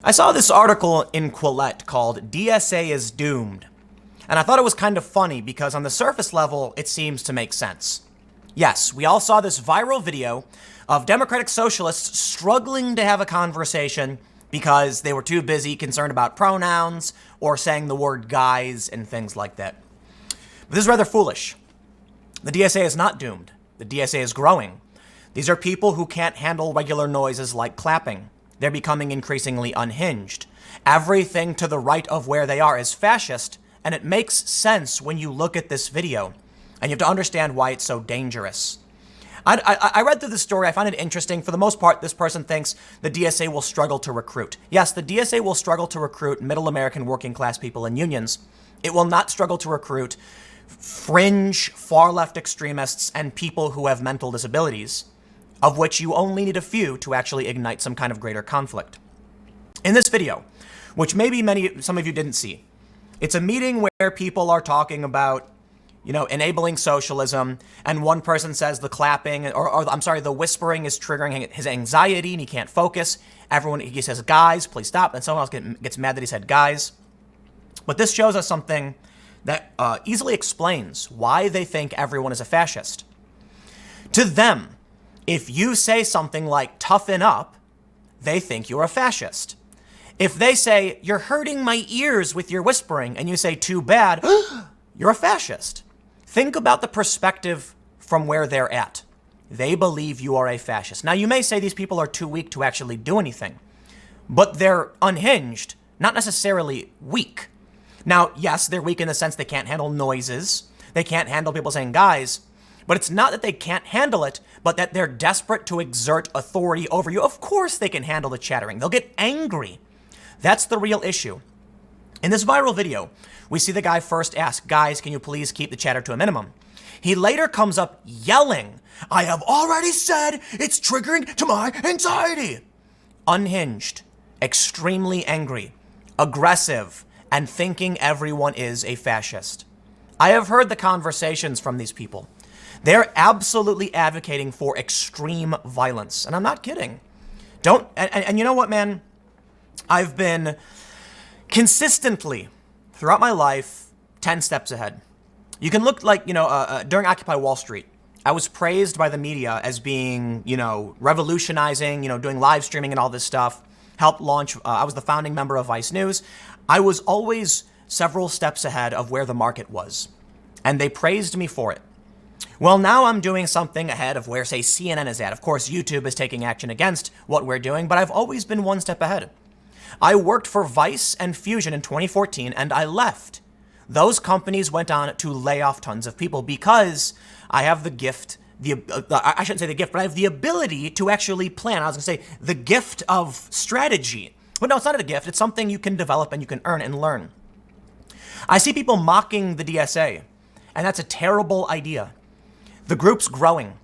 I saw this article in Quillette called DSA is Doomed, and I thought it was kind of funny because on the surface level, it seems to make sense. Yes, we all saw this viral video of Democratic Socialists struggling to have a conversation because they were too busy concerned about pronouns or saying the word guys and things like that. But this is rather foolish. The DSA is not doomed. The DSA is growing. These are people who can't handle regular noises like clapping. They're becoming increasingly unhinged. Everything to the right of where they are is fascist, and it makes sense when you look at this video. And you have to understand why it's so dangerous. I read through the story. I find it interesting. For the most part, this person thinks the DSA will struggle to recruit. Yes, the DSA will struggle to recruit middle American working class people and unions. It will not struggle to recruit fringe, far-left extremists and people who have mental disabilities, of which you only need a few to actually ignite some kind of greater conflict. In this video, which maybe some of you didn't see, it's a meeting where people are talking about, enabling socialism, and one person says the clapping, the whispering is triggering his anxiety and he can't focus. He says, guys, please stop. And someone else gets mad that he said guys. But this shows us something that easily explains why they think everyone is a fascist. To them, if you say something like toughen up, they think you're a fascist. If they say you're hurting my ears with your whispering and you say too bad, you're a fascist. Think about the perspective from where they're at. They believe you are a fascist. Now, you may say these people are too weak to actually do anything, but they're unhinged, not necessarily weak. Now, yes, they're weak in the sense they can't handle noises. They can't handle people saying guys, but it's not that they can't handle it, but that they're desperate to exert authority over you. Of course they can handle the chattering. They'll get angry. That's the real issue. In this viral video, we see the guy first ask, guys, can you please keep the chatter to a minimum? He later comes up yelling, I have already said it's triggering to my anxiety. Unhinged, extremely angry, aggressive, and thinking everyone is a fascist. I have heard the conversations from these people. They're absolutely advocating for extreme violence. And I'm not kidding. And you know what, man? I've been consistently, throughout my life, 10 steps ahead. You can look like, during Occupy Wall Street, I was praised by the media as being, revolutionizing, doing live streaming and all this stuff. Helped launch, I was the founding member of Vice News. I was always several steps ahead of where the market was. And they praised me for it. Well, now I'm doing something ahead of where, say, CNN is at. Of course, YouTube is taking action against what we're doing, but I've always been one step ahead. I worked for Vice and Fusion in 2014, and I left. Those companies went on to lay off tons of people because I have the gift, I shouldn't say the gift, but I have the ability to actually plan. I was going to say the gift of strategy. But no, it's not a gift. It's something you can develop and you can earn and learn. I see people mocking the DSA, and that's a terrible idea. The group's growing.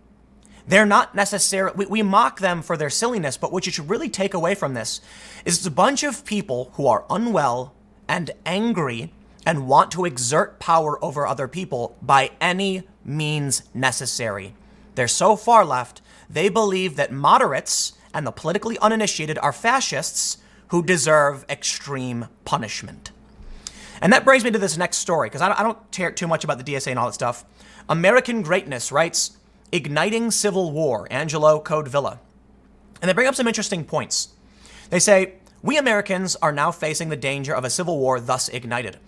They're not necessarily, we mock them for their silliness, but what you should really take away from this is it's a bunch of people who are unwell and angry and want to exert power over other people by any means necessary. They're so far left, they believe that moderates and the politically uninitiated are fascists who deserve extreme punishment. And that brings me to this next story, because I don't care too much about the DSA and all that stuff. American Greatness writes, Igniting Civil War, Angelo Codevilla. And they bring up some interesting points. They say, we Americans are now facing the danger of a civil war thus ignited.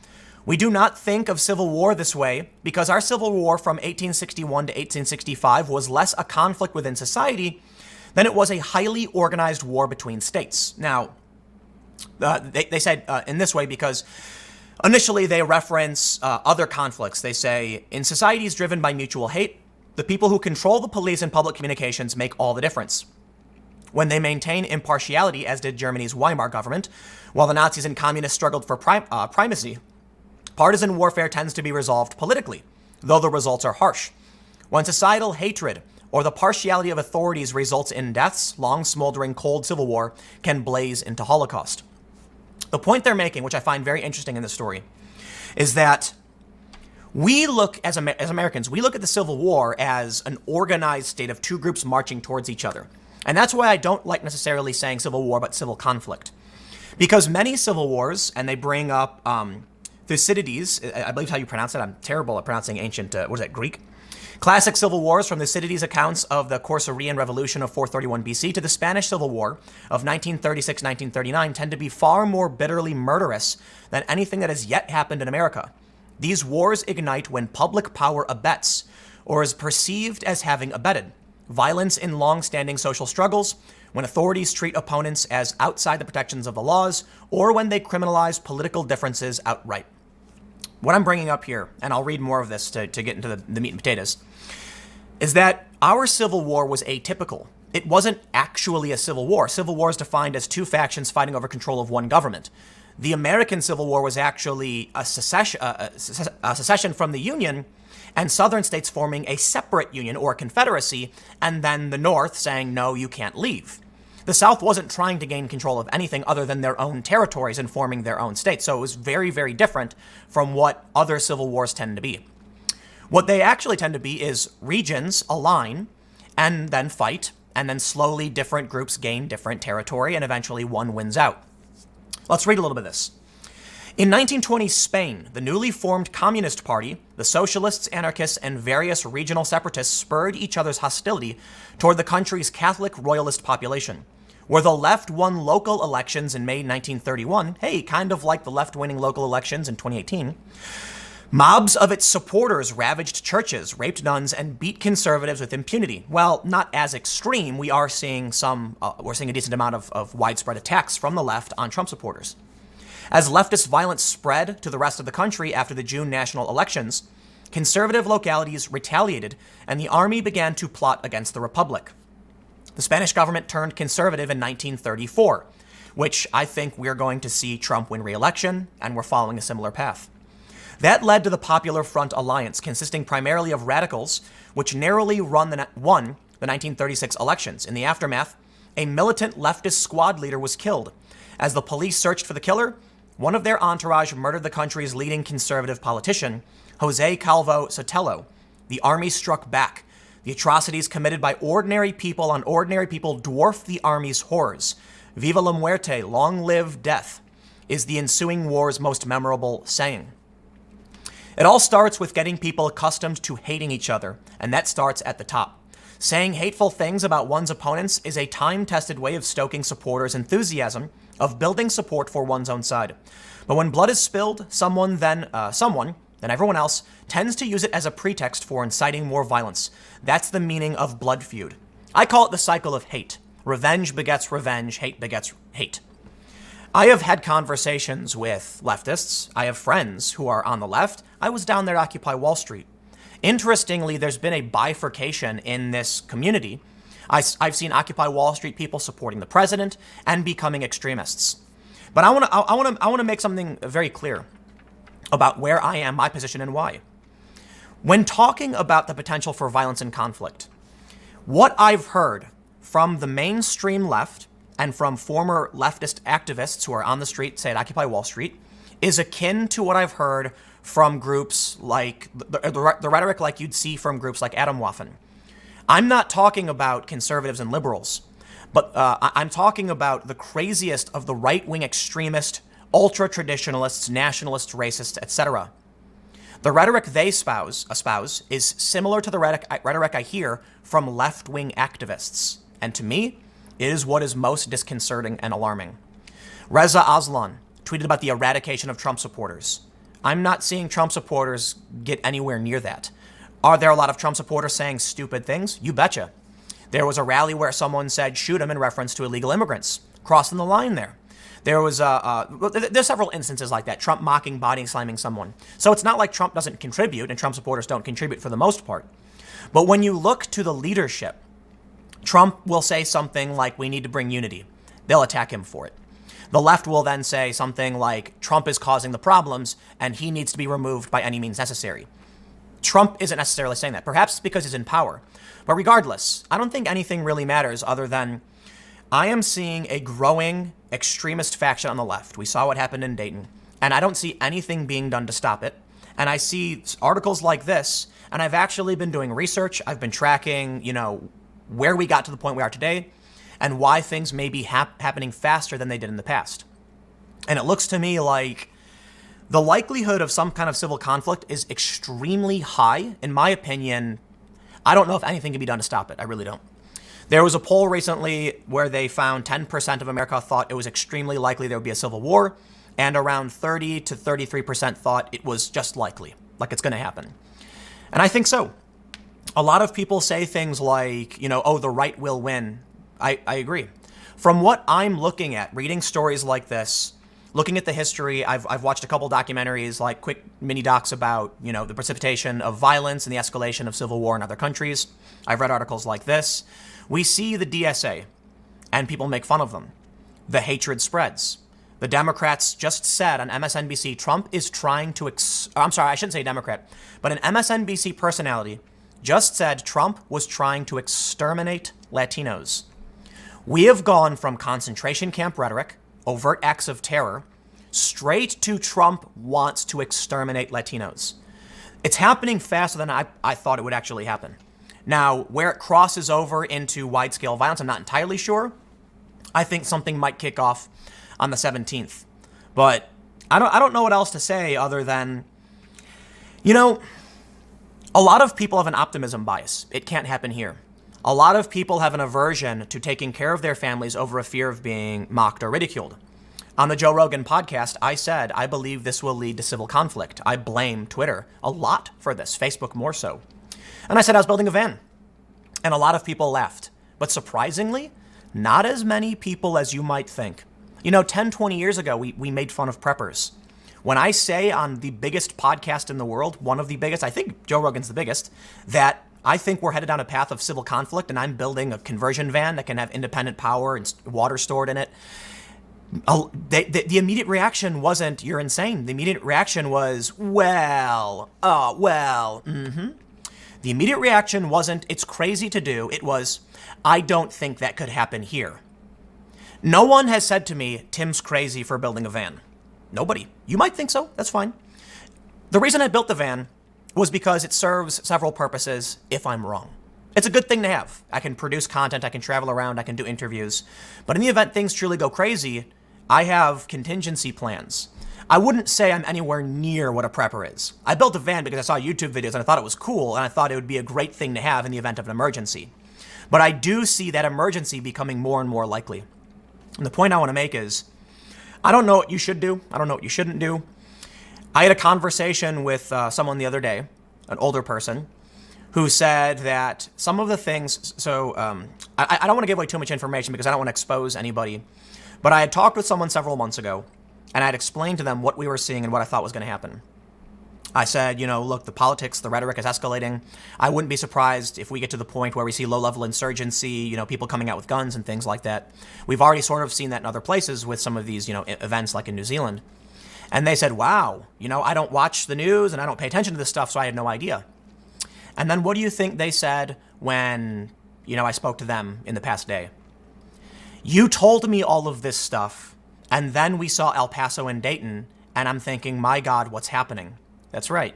We do not think of civil war this way because our civil war from 1861 to 1865 was less a conflict within society than it was a highly organized war between states. Now, they said in this way because initially they reference other conflicts. They say, in societies driven by mutual hate, the people who control the police and public communications make all the difference. When they maintain impartiality, as did Germany's Weimar government, while the Nazis and communists struggled for primacy, partisan warfare tends to be resolved politically, though the results are harsh. When societal hatred or the partiality of authorities results in deaths, long smoldering cold civil war can blaze into Holocaust. The point they're making, which I find very interesting in this story, is that we look, as Americans, we look at the Civil War as an organized state of two groups marching towards each other. And that's why I don't like necessarily saying civil war, but civil conflict. Because many civil wars, and they bring up Thucydides, I believe how you pronounce it. I'm terrible at pronouncing ancient, what is that, Greek? Classic civil wars, from Thucydides' accounts of the Corcyraean Revolution of 431 BC to the Spanish Civil War of 1936-1939, tend to be far more bitterly murderous than anything that has yet happened in America. These wars ignite when public power abets, or is perceived as having abetted, violence in long-standing social struggles, when authorities treat opponents as outside the protections of the laws, or when they criminalize political differences outright. What I'm bringing up here, and I'll read more of this to get into the meat and potatoes, is that our Civil War was atypical. It wasn't actually a civil war. Civil war is defined as two factions fighting over control of one government. The American Civil War was actually a secession from the Union, and southern states forming a separate union or confederacy, and then the North saying, no, you can't leave. The South wasn't trying to gain control of anything other than their own territories and forming their own states. So it was very, very different from what other civil wars tend to be. What they actually tend to be is regions align and then fight, and then slowly different groups gain different territory, and eventually one wins out. Let's read a little bit of this. In 1920 Spain, the newly formed Communist Party, the socialists, anarchists, and various regional separatists spurred each other's hostility toward the country's Catholic royalist population. Where the left won local elections in May 1931, hey, kind of like the left winning local elections in 2018, mobs of its supporters ravaged churches, raped nuns, and beat conservatives with impunity. Well, not as extreme. We are seeing we're seeing a decent amount of widespread attacks from the left on Trump supporters. As leftist violence spread to the rest of the country after the June national elections, conservative localities retaliated, and the army began to plot against the Republic. The Spanish government turned conservative in 1934, which I think we're going to see Trump win re-election, and we're following a similar path. That led to the Popular Front Alliance, consisting primarily of radicals, which narrowly won the 1936 elections. In the aftermath, a militant leftist squad leader was killed. As the police searched for the killer, one of their entourage murdered the country's leading conservative politician, Jose Calvo Sotelo. The army struck back. The atrocities committed by ordinary people on ordinary people dwarf the army's horrors. Viva la muerte, long live death, is the ensuing war's most memorable saying. It all starts with getting people accustomed to hating each other, and that starts at the top. Saying hateful things about one's opponents is a time-tested way of stoking supporters' enthusiasm, of building support for one's own side. But when blood is spilled, someone, then everyone else, tends to use it as a pretext for inciting more violence. That's the meaning of blood feud. I call it the cycle of hate. Revenge begets revenge, hate begets hate. I have had conversations with leftists. I have friends who are on the left. I was down there at Occupy Wall Street. Interestingly, there's been a bifurcation in this community. I've seen Occupy Wall Street people supporting the president and becoming extremists. But I want to make something very clear about where I am, my position, and why. When talking about the potential for violence and conflict, what I've heard from the mainstream left and from former leftist activists who are on the street, say at Occupy Wall Street, is akin to what I've heard from groups like the rhetoric like you'd see from groups like Atomwaffen. I'm not talking about conservatives and liberals, but I'm talking about the craziest of the right-wing extremist, ultra-traditionalists, nationalists, racists, etc. The rhetoric they espouse is similar to the rhetoric I hear from left-wing activists. And to me, it is what is most disconcerting and alarming. Reza Aslan tweeted about the eradication of Trump supporters. I'm not seeing Trump supporters get anywhere near that. Are there a lot of Trump supporters saying stupid things? You betcha. There was a rally where someone said, shoot him, in reference to illegal immigrants, crossing the line there. There's several instances like that, Trump mocking, body slamming someone. So it's not like Trump doesn't contribute, and Trump supporters don't contribute for the most part. But when you look to the leadership, Trump will say something like, we need to bring unity. They'll attack him for it. The left will then say something like, Trump is causing the problems, and he needs to be removed by any means necessary. Trump isn't necessarily saying that. Perhaps it's because he's in power. But regardless, I don't think anything really matters other than I am seeing a growing extremist faction on the left. We saw what happened in Dayton, and I don't see anything being done to stop it. And I see articles like this, and I've actually been doing research. I've been tracking, where we got to the point we are today and why things may be happening faster than they did in the past. And it looks to me like the likelihood of some kind of civil conflict is extremely high. In my opinion, I don't know if anything can be done to stop it. I really don't. There was a poll recently where they found 10% of America thought it was extremely likely there would be a civil war, and around 30 to 33% thought it was just likely, like it's going to happen. And I think so. A lot of people say things like, oh, the right will win. I agree. From what I'm looking at, reading stories like this, looking at the history, I've watched a couple documentaries, like quick mini docs about, the precipitation of violence and the escalation of civil war in other countries. I've read articles like this. We see the DSA, and people make fun of them. The hatred spreads. The Democrats just said on MSNBC, Trump is trying to, I'm sorry, I shouldn't say Democrat, but an MSNBC personality just said Trump was trying to exterminate Latinos. We have gone from concentration camp rhetoric, overt acts of terror, straight to Trump wants to exterminate Latinos. It's happening faster than I thought it would actually happen. Now, where it crosses over into wide-scale violence, I'm not entirely sure. I think something might kick off on the 17th. But I don't know what else to say other than, a lot of people have an optimism bias. It can't happen here. A lot of people have an aversion to taking care of their families over a fear of being mocked or ridiculed. On the Joe Rogan podcast, I said, I believe this will lead to civil conflict. I blame Twitter a lot for this, Facebook more so. And I said I was building a van. And a lot of people laughed. But surprisingly, not as many people as you might think. 10, 20 years ago, we made fun of preppers. When I say on the biggest podcast in the world, one of the biggest, I think Joe Rogan's the biggest, that I think we're headed down a path of civil conflict, and I'm building a conversion van that can have independent power and water stored in it. The immediate reaction wasn't, you're insane. The immediate reaction was, The immediate reaction wasn't, it's crazy to do. It was, I don't think that could happen here. No one has said to me, Tim's crazy for building a van. Nobody. You might think so. That's fine. The reason I built the van was because it serves several purposes if I'm wrong. It's a good thing to have. I can produce content, I can travel around, I can do interviews. But in the event things truly go crazy, I have contingency plans. I wouldn't say I'm anywhere near what a prepper is. I built a van because I saw YouTube videos and I thought it was cool and I thought it would be a great thing to have in the event of an emergency. But I do see that emergency becoming more and more likely. And the point I want to make is, I don't know what you should do. I don't know what you shouldn't do. I had a conversation with someone the other day, an older person, who said that some of the things, I don't want to give away too much information because I don't want to expose anybody, but I had talked with someone several months ago, and I had explained to them what we were seeing and what I thought was going to happen. I said, look, the politics, the rhetoric is escalating. I wouldn't be surprised if we get to the point where we see low-level insurgency, people coming out with guns and things like that. We've already sort of seen that in other places with some of these, events like in New Zealand. And they said, wow, I don't watch the news and I don't pay attention to this stuff, so I had no idea. And then what do you think they said when, I spoke to them in the past day? You told me all of this stuff, and then we saw El Paso and Dayton, and I'm thinking, my God, what's happening? That's right.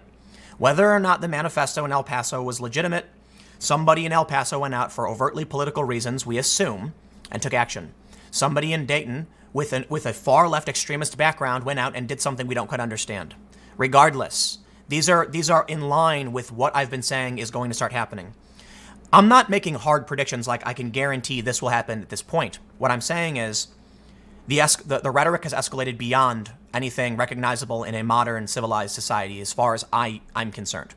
Whether or not the manifesto in El Paso was legitimate, somebody in El Paso went out for overtly political reasons, we assume, and took action. Somebody in Dayton with a far left extremist background went out and did something we don't quite understand. Regardless, these are in line with what I've been saying is going to start happening. I'm not making hard predictions like I can guarantee this will happen at this point. What I'm saying is the rhetoric has escalated beyond anything recognizable in a modern civilized society as far as I'm concerned.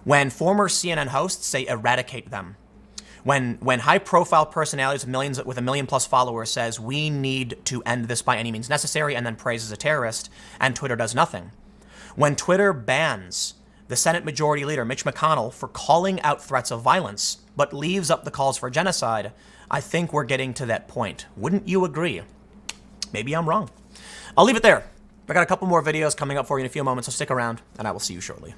When former CNN hosts say eradicate them, when high-profile personalities with a million-plus followers says we need to end this by any means necessary and then praises a terrorist, and Twitter does nothing. When Twitter bans the Senate Majority Leader, Mitch McConnell, for calling out threats of violence, but leaves up the calls for genocide, I think we're getting to that point. Wouldn't you agree? Maybe I'm wrong. I'll leave it there. I got a couple more videos coming up for you in a few moments, so stick around, and I will see you shortly.